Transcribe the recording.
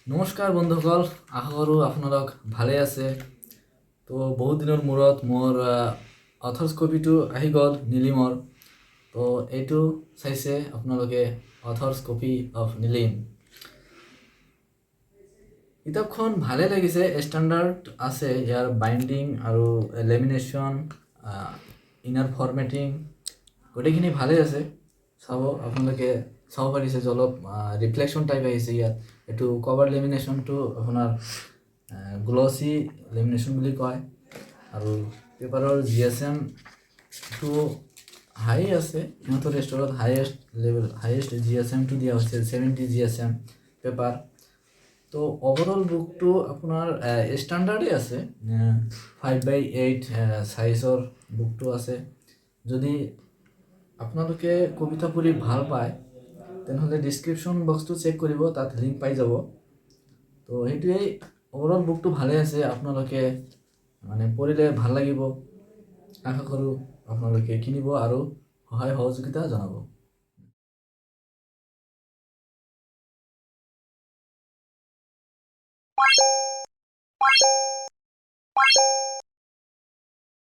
নমস্কাৰ বন্ধুসকল, আশা কৰোঁ আপোনালোক ভালে আছে। তো বহুত দিনৰ মূৰত মোৰ অথৰ্ছ কপিটো আহি গ'ল নিলিমৰ। তো এইটো চাইছে আপোনালোকে অথৰ্ছ কপি অফ নিলিম। কিতাপখন ভালে লাগিছে, ষ্টেণ্ডাৰ্ড আছে ইয়াৰ বাইণ্ডিং আৰু লেমিনেশ্যন, ইনাৰ ফৰ্মেটিং গোটেইখিনি ভালে আছে। চাব আপোনালোকে চাব পাৰিছে যে অলপ ৰিফ্লেকশ্যন টাইপ আহিছে ইয়াত। এইটো কভাৰ লেমিনেশ্যনটো আপোনাৰ গ্লছি লেমিনেশ্যন বুলি কয়। আৰু পেপাৰৰ GSMটো হাই আছে, সিহঁতৰ ষ্ট'ৰত হাইয়েষ্ট GSMটো দিয়া হৈছে 70 GSM পেপাৰ। তো ওভাৰঅল বুকটো আপোনাৰ ষ্টেণ্ডাৰ্ডেই আছে, 5/8 চাইজৰ বুকটো আছে। যদি আপোনালোকে কবিতা পঢ়ি ভাল পায় তেনেহ'লে ডিছক্ৰিপশ্যন বক্সটো চেক কৰিব, তাত লিংক পাই যাব। তো সেইটোৱেই, ওভাৰঅল বুকটো ভালে আছে, আপোনালোকে পঢ়িলে ভাল লাগিব। আশা কৰোঁ আপোনালোকে কিনিব আৰু সহায় সহযোগিতা জনাব।